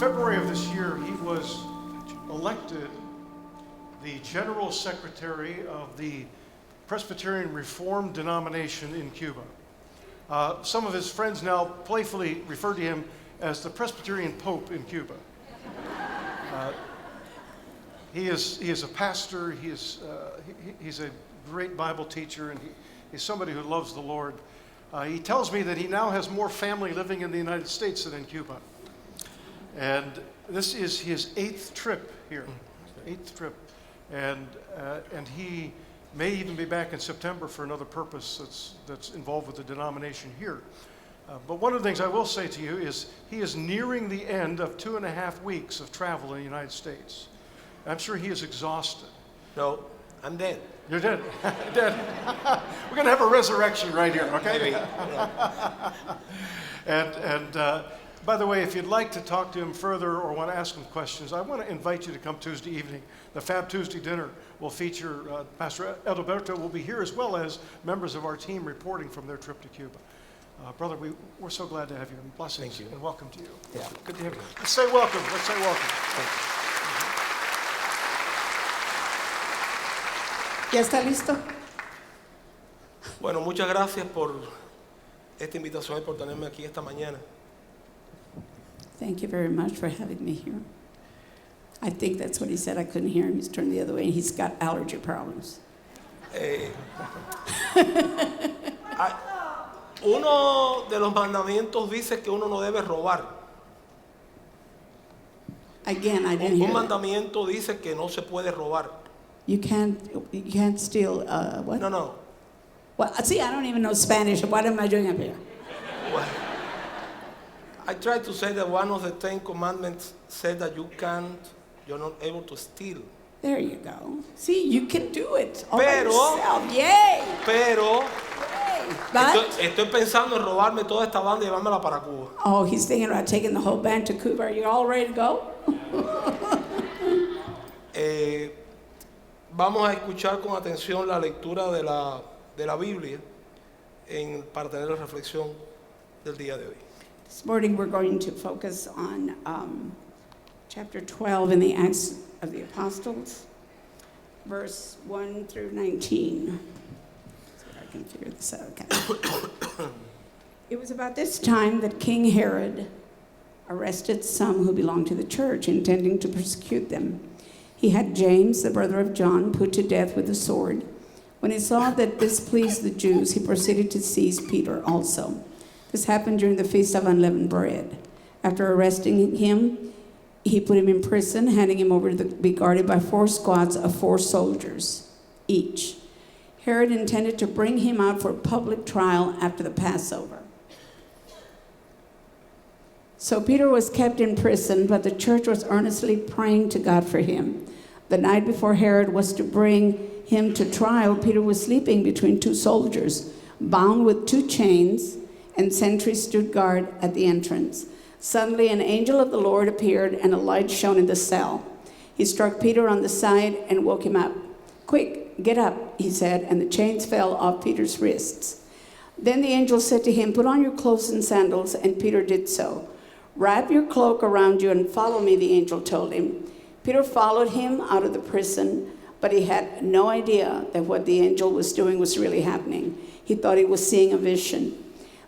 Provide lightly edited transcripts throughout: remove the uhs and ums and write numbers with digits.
February of this year, he was elected the General Secretary of the Presbyterian Reformed denomination in Cuba. Some of his friends now playfully refer to him as the Presbyterian Pope in Cuba. He is a pastor, he's a great Bible teacher, and he's somebody who loves the Lord. He tells me that he now has more family living in the United States than in Cuba. And this is his 8th trip here, 8th trip. And he may even be back in September for another purpose that's involved with the denomination here. But one of the things I will say to you is he is nearing the end of 2.5 weeks of travel in the United States. I'm sure he is exhausted. No, I'm dead. You're dead. Dead. We're going to have a resurrection right here, okay? Maybe. Yeah. And by the way, if you'd like to talk to him further or want to ask him questions, I want to invite you to come Tuesday evening. The Fab Tuesday dinner will feature Pastor Adalberto will be here, as well as members of our team reporting from their trip to Cuba. Brother, we're so glad to have you, and blessings. Thank you. And welcome to you. Yeah. Good to have you. Let's say welcome. Let's say welcome. ¿Ya está listo? Bueno, muchas gracias por esta invitación y por tenerme aquí esta mañana. Thank you very much for having me here. I think that's what he said. I couldn't hear him. He's turned the other way, and he's got allergy problems. Uno de los mandamientos dice que uno no debe robar. Again, I didn't Un hear that. mandamiento dice que no se puede robar. You can't steal, what? No. Well, see, I don't even know Spanish. What am I doing up here? Well, I try to say that one of the 10 commandments said that you're not able to steal. There you go. See, you can do it all by Pero- yourself. Yay! Pero Yay! But, estoy pensando en robarme toda esta banda y llevármela para Cuba. oh, he's thinking about taking the whole band to Cuba. Are you all ready to go? Vamos a escuchar con atención la lectura de la Biblia para tener la reflexión del día de hoy. This morning we're going to focus on chapter 12 in the Acts of the Apostles, verse 1 through 19. So I can figure this out. Okay. It was about this time that King Herod arrested some who belonged to the church, intending to persecute them. He had James, the brother of John, put to death with a sword. When he saw that this pleased the Jews, he proceeded to seize Peter also. This happened during the Feast of Unleavened Bread. After arresting him, he put him in prison, handing him over to be guarded by 4 squads of 4 soldiers each. Herod intended to bring him out for public trial after the Passover. So Peter was kept in prison, but the church was earnestly praying to God for him. The night before Herod was to bring him to trial, Peter was sleeping between 2 soldiers, bound with 2 chains, and sentries stood guard at the entrance. Suddenly an angel of the Lord appeared, and a light shone in the cell. He struck Peter on the side and woke him up. "Quick, get up," he said, and the chains fell off Peter's wrists. Then the angel said to him, "Put on your clothes and sandals," and Peter did so. "Wrap your cloak around you and follow me," the angel told him. Peter followed him out of the prison, but he had no idea that what the angel was doing was really happening. He thought he was seeing a vision.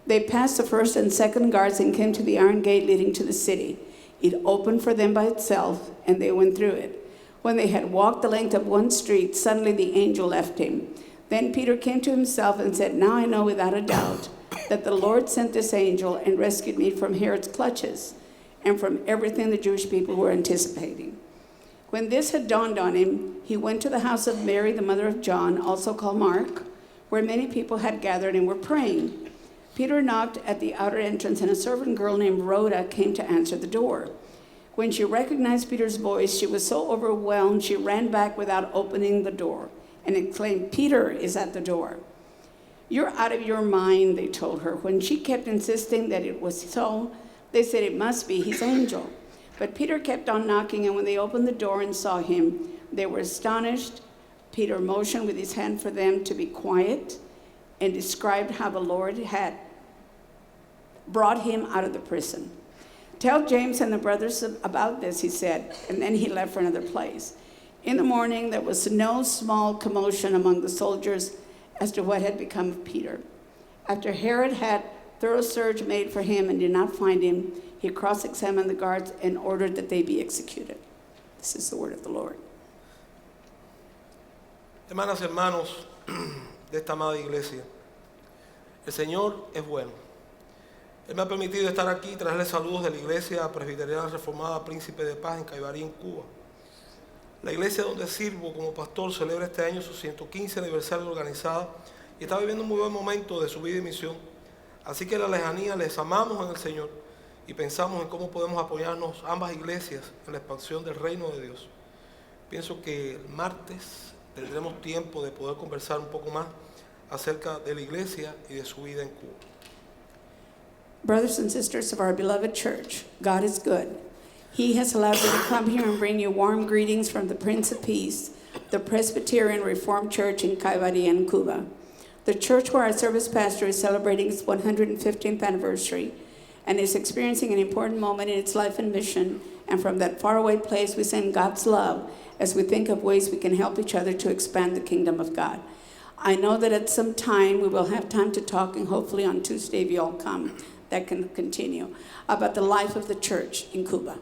They passed the first and second guards and came to the iron gate leading to the city. It opened for them by itself, and they went through it. When they had walked the length of one street, suddenly the angel left him. Then Peter came to himself and said, "Now I know without a doubt that the Lord sent this angel and rescued me from Herod's clutches and from everything the Jewish people were anticipating." When this had dawned on him, he went to the house of Mary, the mother of John, also called Mark, where many people had gathered and were praying. Peter knocked at the outer entrance, and a servant girl named Rhoda came to answer the door. When she recognized Peter's voice, she was so overwhelmed she ran back without opening the door and exclaimed, "Peter is at the door." "You're out of your mind," they told her. When she kept insisting that it was so, they said it must be his angel. But Peter kept on knocking, and when they opened the door and saw him, they were astonished. Peter motioned with his hand for them to be quiet and described how the Lord had brought him out of the prison. Tell James and the brothers about this, he said, and then he left for another place. In the morning, there was no small commotion among the soldiers as to what had become of Peter. After Herod had thorough search made for him and did not find him, he cross-examined the guards and ordered that they be executed. This is the word of the Lord. Hermanas y hermanos de esta amada iglesia, el Señor es bueno. Él me ha permitido estar aquí y traerles saludos de la Iglesia Presbiteriana Reformada Príncipe de Paz en Caibarí, en Cuba. La iglesia donde sirvo como pastor celebra este año su 115 aniversario organizada y está viviendo un muy buen momento de su vida y misión. Así que en la lejanía les amamos en el Señor y pensamos en cómo podemos apoyarnos ambas iglesias en la expansión del reino de Dios. Pienso que el martes tendremos tiempo de poder conversar un poco más acerca de la iglesia y de su vida en Cuba. Brothers and sisters of our beloved church, God is good. He has allowed me to come here and bring you warm greetings from the Prince of Peace, the Presbyterian Reformed Church in Caibarí, in Cuba. The church where our service pastor is celebrating its 115th anniversary and is experiencing an important moment in its life and mission. And from that faraway place, we send God's love as we think of ways we can help each other to expand the kingdom of God. I know that at some time we will have time to talk, and hopefully on Tuesday, if you all come, that can continue, about the life of the church in Cuba.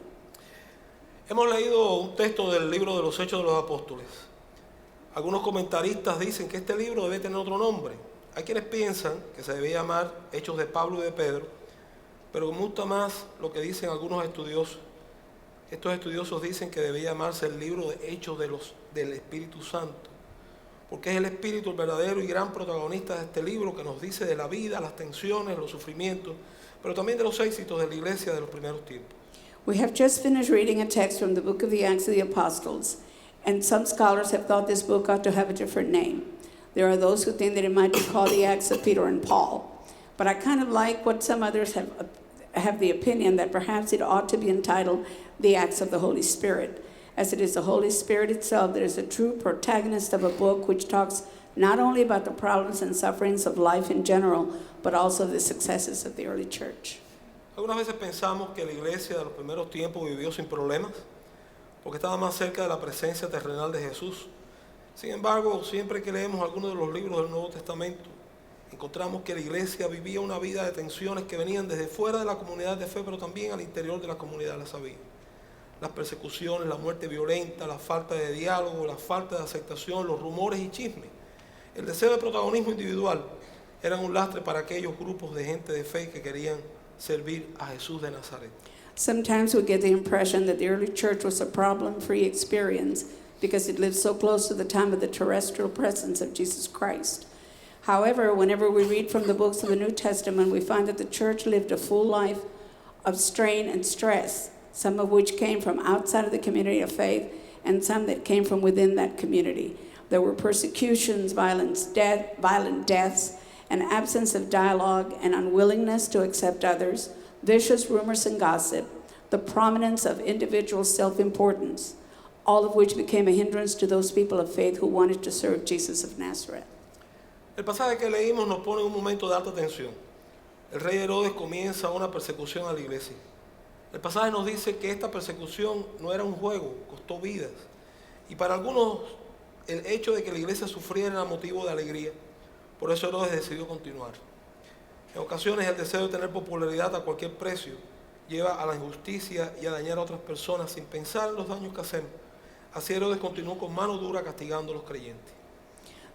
Hemos leído un texto del libro de los Hechos de los Apóstoles. Algunos comentaristas dicen que este libro debe tener otro nombre. Hay quienes piensan que se debe llamar Hechos de Pablo y de Pedro, pero me gusta más lo que dicen algunos estudiosos. Estos estudiosos dicen que debe llamarse el libro de Hechos del Espíritu Santo, porque es el Espíritu el verdadero y gran protagonista de este libro que nos dice de la vida, las tensiones, los sufrimientos, pero también de los éxitos de la iglesia de los primeros tiempos. We have just finished reading a text from the book of the Acts of the Apostles, and some scholars have thought this book ought to have a different name. There are those who think that it might be called the Acts of Peter and Paul, but I kind of like what some others have the opinion that perhaps it ought to be entitled the Acts of the Holy Spirit, as it is the Holy Spirit itself that is the true protagonist of a book which talks not only about the problems and sufferings of life in general, but also the successes of the early church. Algunas veces pensamos que la iglesia de los primeros tiempos vivió sin problemas, porque estaba más cerca de la presencia terrenal de Jesús. Sin embargo, siempre que leemos algunos de los libros del Nuevo Testamento, encontramos que la iglesia vivía una vida de tensiones que venían desde fuera de la comunidad de fe, pero también al interior de la comunidad la sabía. Las persecuciones, la muerte violenta, la falta de diálogo, la falta de aceptación, los rumores y chismes. El deseo de protagonismo individual eran un lastre para aquellos grupos de gente de fe que querían servir a Jesús de Nazaret. Sometimes we get the impression that the early church was a problem-free experience because it lived so close to the time of the terrestrial presence of Jesus Christ. However, whenever we read from the books of the New Testament, we find that the church lived a full life of strain and stress, some of which came from outside of the community of faith and some that came from within that community. There were persecutions, violent deaths, an absence of dialogue, an unwillingness to accept others, vicious rumors and gossip, the prominence of individual self-importance, all of which became a hindrance to those people of faith who wanted to serve Jesus of Nazareth. El pasaje que leímos nos pone en un momento de alta tensión. El rey Herodes comienza una persecución a la iglesia. El pasaje nos dice que esta persecución no era un juego, costó vidas. Y para algunos el hecho de que la iglesia sufriera era motivo de alegría. Por eso Herodes decidió continuar. En ocasiones el deseo de tener popularidad a cualquier precio lleva a la injusticia y a dañar a otras personas sin pensar en los daños que hacemos. Así Herodes continuó con mano dura castigando a los creyentes.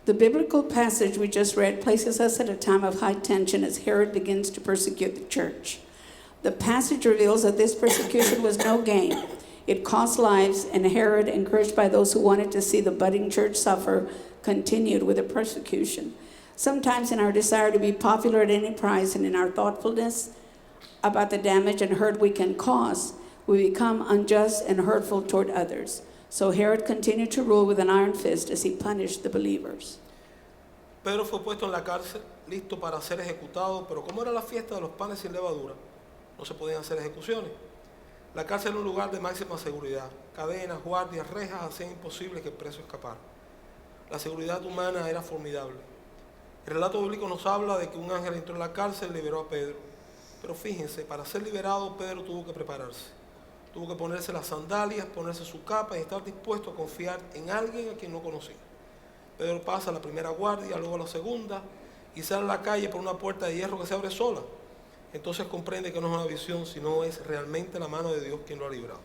The biblical passage we just read places us at a time of high tension as Herod begins to persecute the church. The passage reveals that this persecution was no game. It cost lives, and Herod, encouraged by those who wanted to see the budding church suffer, continued with the persecution. Sometimes in our desire to be popular at any price and in our thoughtfulness about the damage and hurt we can cause, we become unjust and hurtful toward others. So Herod continued to rule with an iron fist as he punished the believers. Pedro fue puesto en la cárcel, listo para ser ejecutado, pero como era la fiesta de los panes sin levadura, no se podían hacer ejecuciones. La cárcel era un lugar de máxima seguridad. Cadenas, guardias, rejas hacían imposible que el preso escapara. La seguridad humana era formidable. El relato bíblico nos habla de que un ángel entró en la cárcel y liberó a Pedro. Pero fíjense, para ser liberado Pedro tuvo que prepararse. Tuvo que ponerse las sandalias, ponerse su capa y estar dispuesto a confiar en alguien a quien no conocía. Pedro pasa a la primera guardia, luego a la segunda y sale a la calle por una puerta de hierro que se abre sola. Entonces comprende que no es una visión, sino es realmente la mano de Dios quien lo ha librado.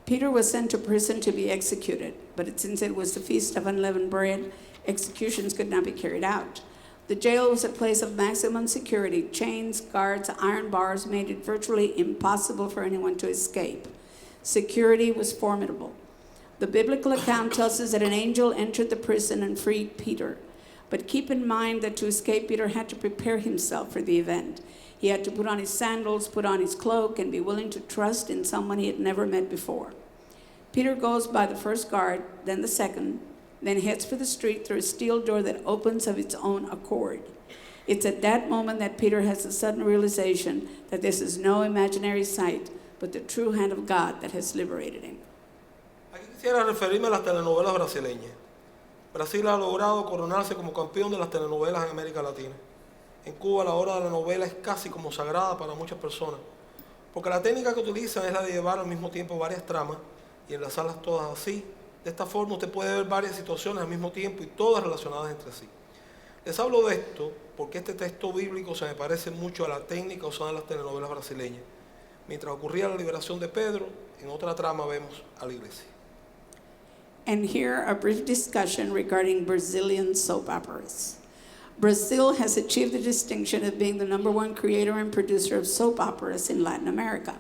Peter was sent to prison to be executed, but since it was the Feast of Unleavened Bread, executions could not be carried out. The jail was a place of maximum security. Chains, guards, iron bars made it virtually impossible for anyone to escape. Security was formidable. The biblical account tells us that an angel entered the prison and freed Peter. But keep in mind that to escape, Peter had to prepare himself for the event. He had to put on his sandals, put on his cloak, and be willing to trust in someone he had never met before. Peter goes by the first guard, then the second, then heads for the street through a steel door that opens of its own accord. It's at that moment that Peter has a sudden realization that this is no imaginary sight, but the true hand of God that has liberated him. Aquí quisiera referirme a las telenovelas brasileñas. Brasil ha logrado coronarse como campeón de las telenovelas en América Latina. En Cuba la hora de la novela es casi como sagrada para muchas personas, porque la técnica que utilizan es la de llevar al mismo tiempo varias tramas y enlazarlas todas así. De esta forma usted puede ver varias situaciones al mismo tiempo y todas relacionadas entre sí. Les hablo de esto porque este texto bíblico se me parece mucho a la técnica usada en las telenovelas brasileñas. Mientras ocurría la liberación de Pedro, en otra trama vemos a la iglesia. And here a brief discussion regarding Brazilian soap operas. Brazil has achieved the distinction of being the #1 creator and producer of soap operas in Latin America.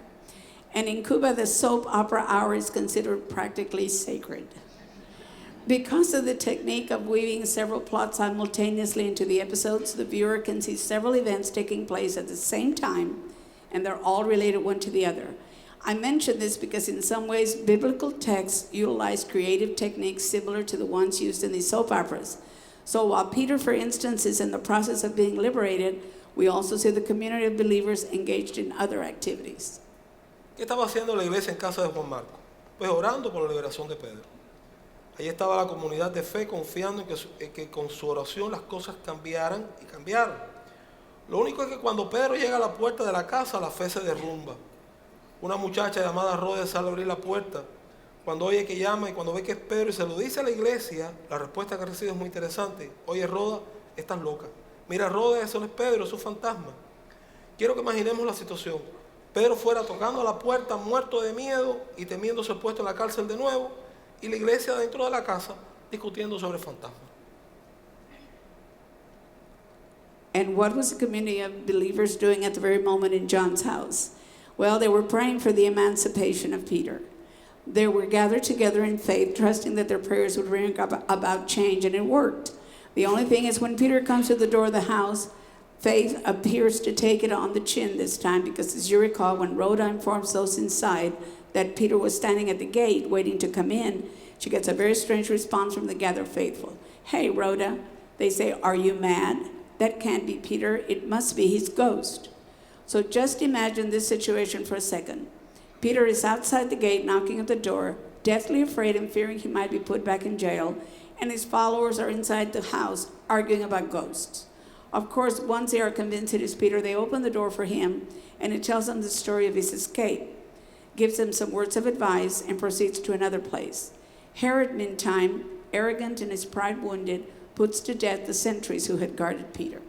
And in Cuba, the soap opera hour is considered practically sacred. Because of the technique of weaving several plots simultaneously into the episodes, the viewer can see several events taking place at the same time, and they're all related one to the other. I mention this because in some ways, biblical texts utilize creative techniques similar to the ones used in these soap operas. So while Peter, for instance, is in the process of being liberated, we also see the community of believers engaged in other activities. ¿Qué estaba haciendo la iglesia en casa de Juan Marcos? Pues orando por la liberación de Pedro. Allí estaba la comunidad de fe confiando en que con su oración las cosas cambiaran y cambiaron. Lo único es que cuando Pedro llega a la puerta de la casa, la fe se derrumba. Una muchacha llamada Rhoda sale a abrir la puerta. Cuando oye que llama y cuando ve que es Pedro y se lo dice a la iglesia, la respuesta que recibe es muy interesante. Oye, Rhoda, estás loca. Mira, Rhoda, eso no es Pedro, es un fantasma. Quiero que imaginemos la situación. Pedro fuera tocando a la puerta, muerto de miedo y temiendo ser puesto en la cárcel de nuevo, y la iglesia dentro de la casa discutiendo sobre fantasmas. And what was the community of believers doing at the very moment in John's house? Well, they were praying for the emancipation of Peter. They were gathered together in faith, trusting that their prayers would bring about change, and it worked. The only thing is when Peter comes to the door of the house, faith appears to take it on the chin this time, because as you recall, when Rhoda informs those inside that Peter was standing at the gate waiting to come in, she gets a very strange response from the gathered faithful. Hey, Rhoda, they say, are you mad? That can't be Peter, it must be his ghost. So just imagine this situation for a second. Peter is outside the gate knocking at the door, deathly afraid and fearing he might be put back in jail, and his followers are inside the house arguing about ghosts. Of course, once they are convinced it is Peter, they open the door for him, and it tells them the story of his escape, gives them some words of advice, and proceeds to another place. Herod, meantime, arrogant and his pride wounded, puts to death the sentries who had guarded Peter.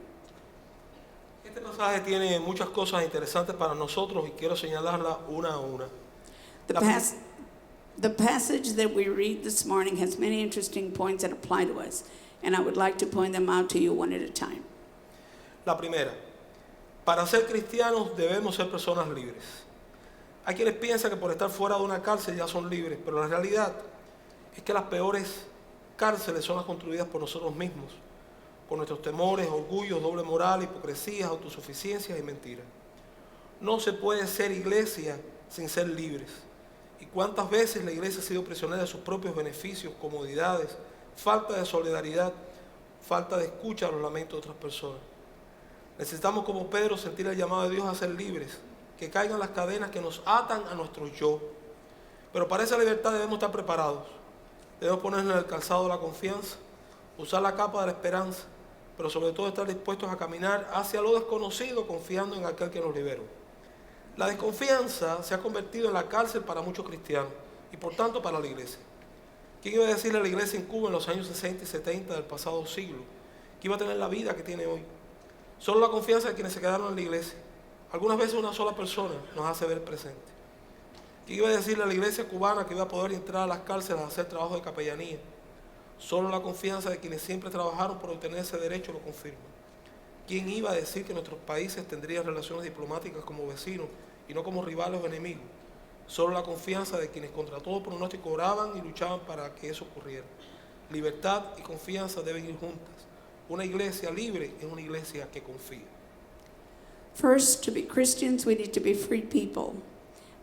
Este pasaje tiene muchas cosas interesantes para nosotros y quiero señalarlas una a una. The passage that we read this morning has many interesting points that apply to us, and I would like to point them out to you one at a time. La primera, para ser cristianos debemos ser personas libres. Hay quienes piensan que por estar fuera de una cárcel ya son libres, pero la realidad es que las peores cárceles son las construidas por nosotros mismos, con nuestros temores, orgullos, doble moral, hipocresías, autosuficiencias y mentiras. No se puede ser iglesia sin ser libres. ¿Y cuántas veces la iglesia ha sido prisionera de sus propios beneficios, comodidades, falta de solidaridad, falta de escucha a los lamentos de otras personas? Necesitamos, como Pedro, sentir el llamado de Dios a ser libres, que caigan las cadenas que nos atan a nuestro yo. Pero para esa libertad debemos estar preparados. Debemos ponernos en el calzado de la confianza, usar la capa de la esperanza, pero sobre todo estar dispuestos a caminar hacia lo desconocido confiando en aquel que nos liberó. La desconfianza se ha convertido en la cárcel para muchos cristianos y por tanto para la iglesia. ¿Quién iba a decirle a la iglesia en Cuba en los años 60 y 70 del pasado siglo que iba a tener la vida que tiene hoy? Solo la confianza de quienes se quedaron en la iglesia. Algunas veces una sola persona nos hace ver presente. ¿Quién iba a decirle a la iglesia cubana que iba a poder entrar a las cárceles a hacer trabajo de capellanía? Solo la confianza de quienes siempre trabajaron por obtener ese derecho lo confirma. ¿Quién iba a decir que nuestros países tendrían relaciones diplomáticas como vecinos y no como rivales o enemigos? Solo la confianza de quienes contra todo pronóstico oraban y luchaban para que eso ocurriera. Libertad y confianza deben ir juntas. Una iglesia libre es una iglesia que confía. First, to be Christians, we need to be free people.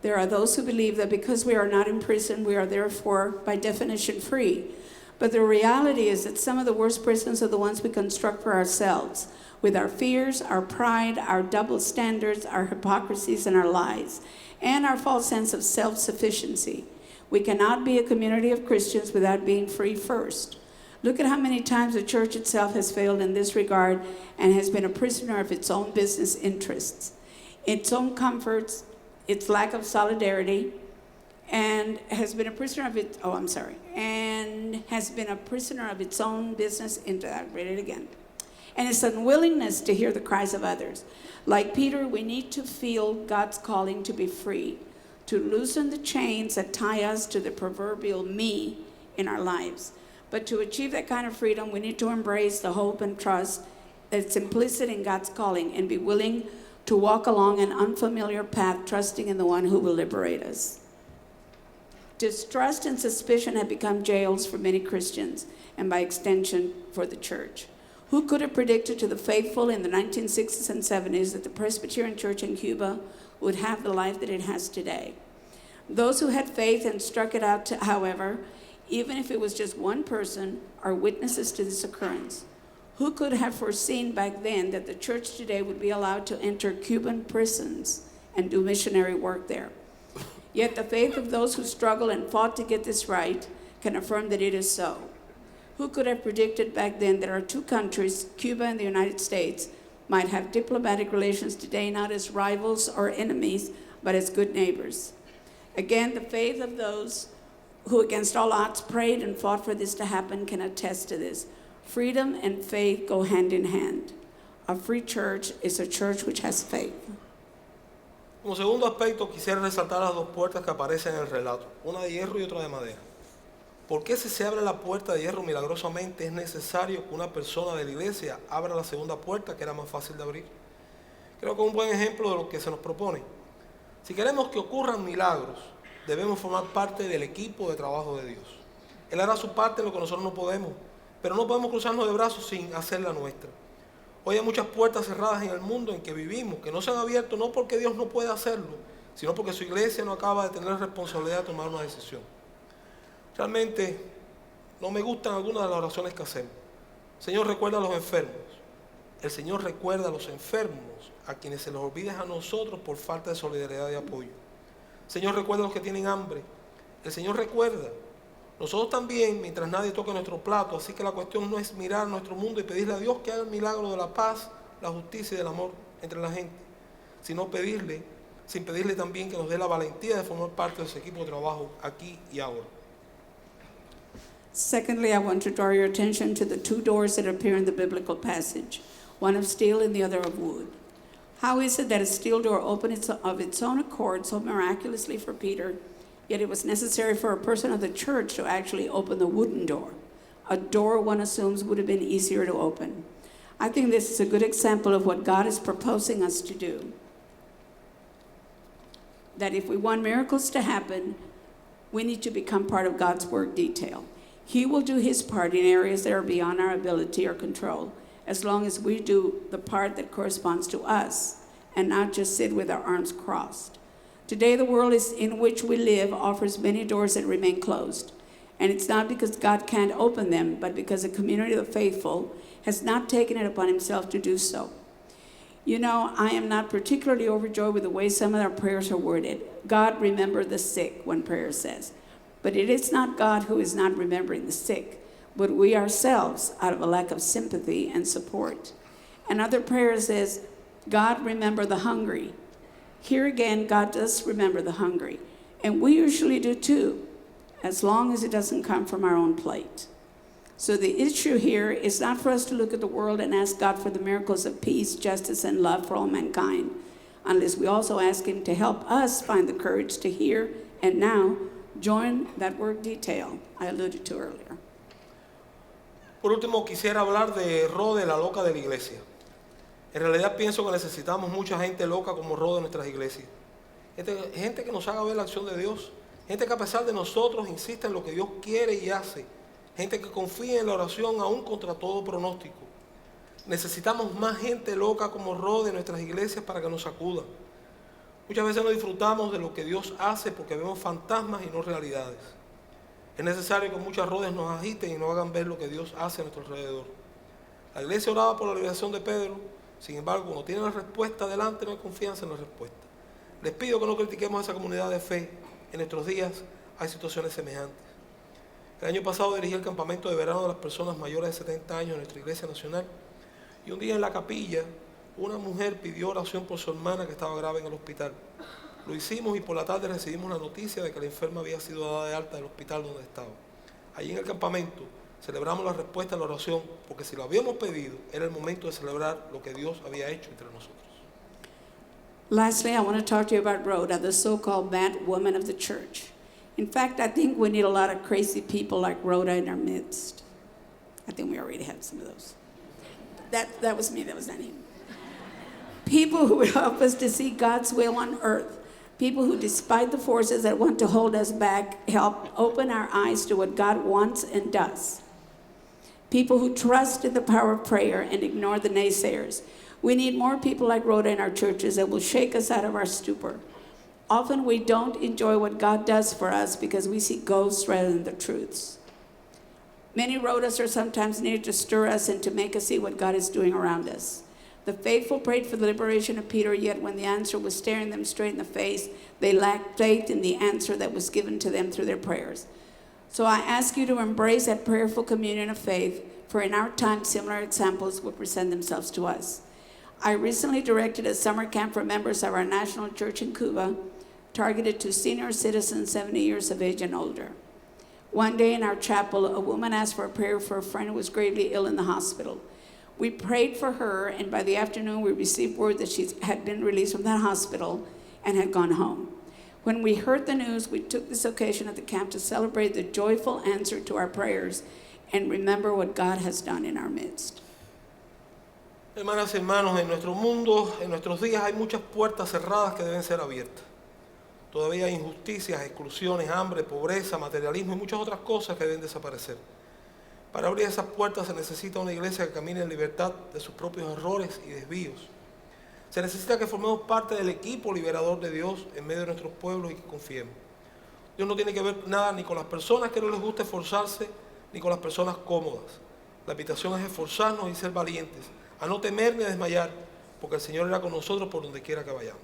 There are those who believe that because we are not in prison, we are therefore, by definition, free. But the reality is that some of the worst prisons are the ones we construct for ourselves, with our fears, our pride, our double standards, our hypocrisies, and our lies, and our false sense of self-sufficiency. We cannot be a community of Christians without being free first. Look at how many times the church itself has failed in this regard and has been a prisoner of its own business interests, its own comforts, its lack of solidarity, and has been a prisoner of its own business and its unwillingness to hear the cries of others. Like Peter, we need to feel God's calling to be free, to loosen the chains that tie us to the proverbial me in our lives. But to achieve that kind of freedom, we need to embrace the hope and trust that's implicit in God's calling and be willing to walk along an unfamiliar path, trusting in the one who will liberate us. Distrust and suspicion have become jails for many Christians, and by extension, for the church. Who could have predicted to the faithful in the 1960s and 70s that the Presbyterian Church in Cuba would have the life that it has today? Those who had faith and struck it out, however, even if it was just one person, are witnesses to this occurrence. Who could have foreseen back then that the church today would be allowed to enter Cuban prisons and do missionary work there? Yet the faith of those who struggled and fought to get this right can affirm that it is so. Who could have predicted back then that our two countries, Cuba and the United States, might have diplomatic relations today not as rivals or enemies, but as good neighbors? Again, the faith of those who against all odds prayed and fought for this to happen can attest to this. Freedom and faith go hand in hand. A free church is a church which has faith. Como segundo aspecto, quisiera resaltar las dos puertas que aparecen en el relato, una de hierro y otra de madera. ¿Por qué si se abre la puerta de hierro milagrosamente es necesario que una persona de la iglesia abra la segunda puerta que era más fácil de abrir? Creo que es un buen ejemplo de lo que se nos propone. Si queremos que ocurran milagros, debemos formar parte del equipo de trabajo de Dios. Él hará su parte en lo que nosotros no podemos, pero no podemos cruzarnos de brazos sin hacer la nuestra. Hoy hay muchas puertas cerradas en el mundo en que vivimos, que no se han abierto no porque Dios no pueda hacerlo, sino porque su iglesia no acaba de tener responsabilidad de tomar una decisión. Realmente no me gustan algunas de las oraciones que hacemos. El Señor recuerda a los enfermos. El Señor recuerda a los enfermos, a quienes se los olvida a nosotros por falta de solidaridad y apoyo. El Señor recuerda a los que tienen hambre. El Señor recuerda. Nosotros también, mientras nadie toque nuestro plato, así que la cuestión no es mirar nuestro mundo y pedirle a Dios que haga el milagro de la paz, la justicia y del amor entre la gente, sino sin pedirle también que nos dé la valentía de formar parte de su equipo de trabajo aquí y ahora. Secondly, I want to draw your attention to the two doors that appear in the biblical passage, one of steel and the other of wood. How is it that a steel door opened of its own accord so miraculously for Peter, yet it was necessary for a person of the church to actually open the wooden door, a door one assumes would have been easier to open? I think this is a good example of what God is proposing us to do. That if we want miracles to happen, we need to become part of God's work detail. He will do his part in areas that are beyond our ability or control, as long as we do the part that corresponds to us and not just sit with our arms crossed. Today, the world in which we live offers many doors that remain closed. And it's not because God can't open them, but because the community of the faithful has not taken it upon himself to do so. You know, I am not particularly overjoyed with the way some of our prayers are worded. God, remember the sick, one prayer says. But it is not God who is not remembering the sick, but we ourselves out of a lack of sympathy and support. Another prayer says, God, remember the hungry. Here again, God does remember the hungry. And we usually do too, as long as it doesn't come from our own plate. So the issue here is not for us to look at the world and ask God for the miracles of peace, justice, and love for all mankind, unless we also ask him to help us find the courage to hear and now join that word detail I alluded to earlier. Por último, quisiera hablar de Rode, la loca de la iglesia. En realidad pienso que necesitamos mucha gente loca como Rode en nuestras iglesias. Gente que nos haga ver la acción de Dios. Gente que a pesar de nosotros insiste en lo que Dios quiere y hace. Gente que confía en la oración aún contra todo pronóstico. Necesitamos más gente loca como Rode en nuestras iglesias para que nos sacudan. Muchas veces no disfrutamos de lo que Dios hace porque vemos fantasmas y no realidades. Es necesario que muchas Rodes nos agiten y nos hagan ver lo que Dios hace a nuestro alrededor. La iglesia oraba por la liberación de Pedro, sin embargo, cuando tiene la respuesta delante no hay confianza en la respuesta. Les pido que no critiquemos a esa comunidad de fe. En nuestros días hay situaciones semejantes. El año pasado dirigí el campamento de verano de las personas mayores de 70 años en nuestra iglesia nacional. Y un día en la capilla, una mujer pidió oración por su hermana que estaba grave en el hospital. Lo hicimos y por la tarde recibimos la noticia de que la enferma había sido dada de alta del hospital donde estaba. Allí en el campamento celebramos la respuesta a la oración, porque si lo habíamos pedido, era el momento de celebrar lo que Dios había hecho entre nosotros. Lastly, I want to talk to you about Rhoda, the so-called bad woman of the church. In fact, I think we need a lot of crazy people like Rhoda in our midst. I think we already have some of those. That was me, that was not him. People who would help us to see God's will on earth. People who, despite the forces that want to hold us back, help open our eyes to what God wants and does. People who trust in the power of prayer and ignore the naysayers. We need more people like Rhoda in our churches that will shake us out of our stupor. Often we don't enjoy what God does for us because we see ghosts rather than the truths. Many Rhodas are sometimes needed to stir us and to make us see what God is doing around us. The faithful prayed for the liberation of Peter, yet when the answer was staring them straight in the face, they lacked faith in the answer that was given to them through their prayers. So I ask you to embrace that prayerful communion of faith, for in our time similar examples will present themselves to us. I recently directed a summer camp for members of our national church in Cuba, targeted to senior citizens 70 years of age and older. One day in our chapel, a woman asked for a prayer for a friend who was gravely ill in the hospital. We prayed for her, and by the afternoon we received word that she had been released from that hospital and had gone home. When we heard the news, we took this occasion at the camp to celebrate the joyful answer to our prayers and remember what God has done in our midst. Hermanas y hermanos, en nuestro mundo, en nuestros días hay muchas puertas cerradas que deben ser abiertas. Todavía hay injusticias, exclusiones, hambre, pobreza, materialismo y muchas otras cosas que deben desaparecer. Para abrir esas puertas se necesita una iglesia que camine en libertad de sus propios errores y desvíos. Se necesita que formemos parte del equipo liberador de Dios en medio de nuestros pueblos y que confiemos. Dios no tiene que ver nada ni con las personas que no les gusta esforzarse, ni con las personas cómodas. La invitación es esforzarnos y ser valientes, a no temer ni a desmayar, porque el Señor irá con nosotros por donde quiera que vayamos.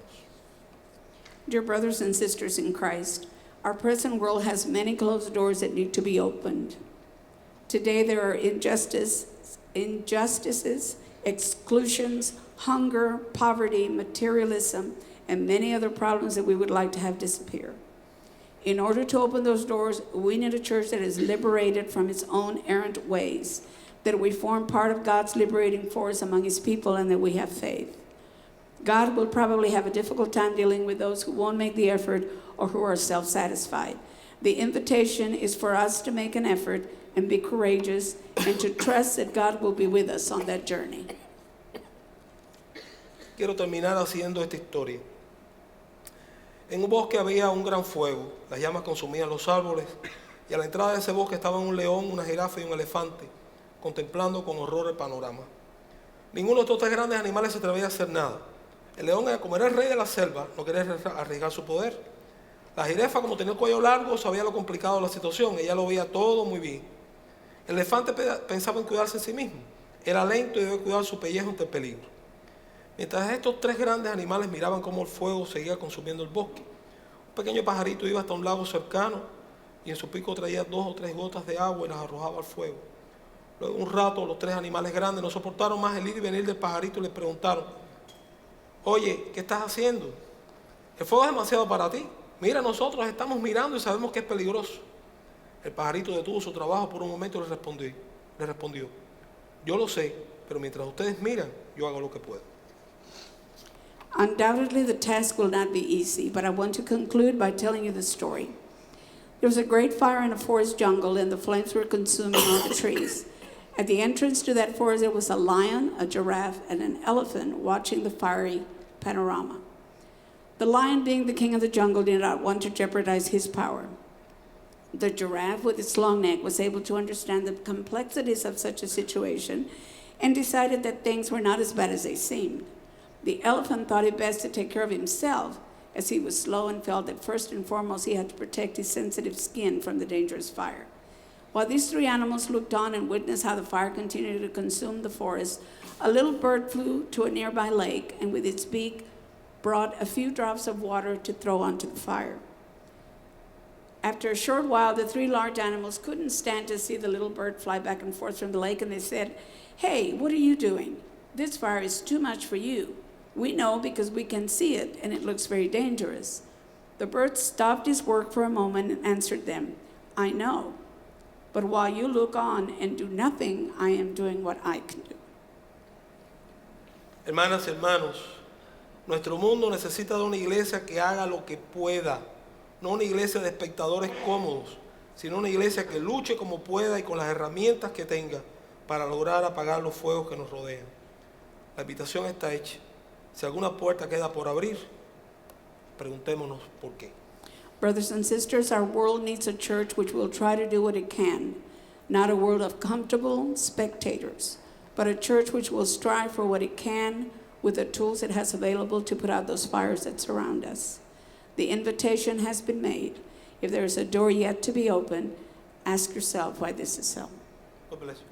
Dear brothers and sisters in Christ, our present world has many closed doors that need to be opened. Today there are injustices, exclusions, hunger, poverty, materialism, and many other problems that we would like to have disappear. In order to open those doors, we need a church that is liberated from its own errant ways, that we form part of God's liberating force among his people, and that we have faith. God will probably have a difficult time dealing with those who won't make the effort or who are self-satisfied. The invitation is for us to make an effort and be courageous and to trust that God will be with us on that journey. Quiero terminar haciendo esta historia. En un bosque había un gran fuego, las llamas consumían los árboles y a la entrada de ese bosque estaban un león, una jirafa y un elefante, contemplando con horror el panorama. Ninguno de estos tres grandes animales se atrevía a hacer nada. El león, como era el rey de la selva, no quería arriesgar su poder. La jirafa, como tenía el cuello largo, sabía lo complicado de la situación, ella lo veía todo muy bien. El elefante pensaba en cuidarse a sí mismo. Era lento y debía cuidar su pellejo ante el peligro. Mientras estos tres grandes animales miraban cómo el fuego seguía consumiendo el bosque, un pequeño pajarito iba hasta un lago cercano y en su pico traía 2 o 3 gotas de agua y las arrojaba al fuego. Luego de un rato los 3 animales grandes no soportaron más el ir y venir del pajarito y le preguntaron: oye, ¿qué estás haciendo? El fuego es demasiado para ti. Mira, nosotros estamos mirando y sabemos que es peligroso. El pajarito detuvo su trabajo por un momento y le respondió: yo lo sé, pero mientras ustedes miran, yo hago lo que puedo. Undoubtedly, the task will not be easy, but I want to conclude by telling you the story. There was a great fire in a forest jungle, and the flames were consuming all the trees. At the entrance to that forest, there was a lion, a giraffe, and an elephant watching the fiery panorama. The lion, being the king of the jungle, did not want to jeopardize his power. The giraffe, with its long neck, was able to understand the complexities of such a situation and decided that things were not as bad as they seemed. The elephant thought it best to take care of himself, as he was slow and felt that first and foremost he had to protect his sensitive skin from the dangerous fire. While these 3 animals looked on and witnessed how the fire continued to consume the forest, a little bird flew to a nearby lake and with its beak brought a few drops of water to throw onto the fire. After a short while, the 3 large animals couldn't stand to see the little bird fly back and forth from the lake, and they said, "Hey, what are you doing? This fire is too much for you. We know because we can see it, and it looks very dangerous." The bird stopped his work for a moment and answered them, "I know, but while you look on and do nothing, I am doing what I can do." Hermanas y hermanos, nuestro mundo necesita de una iglesia que haga lo que pueda, no una iglesia de espectadores cómodos, sino una iglesia que luche como pueda y con las herramientas que tenga para lograr apagar los fuegos que nos rodean. La invitación está hecha. Si alguna puerta queda por abrir, preguntémonos por qué. Brothers and sisters, our world needs a church which will try to do what it can, not a world of comfortable spectators, but a church which will strive for what it can with the tools it has available to put out those fires that surround us. The invitation has been made. If there is a door yet to be opened, ask yourself why this is so. God bless you.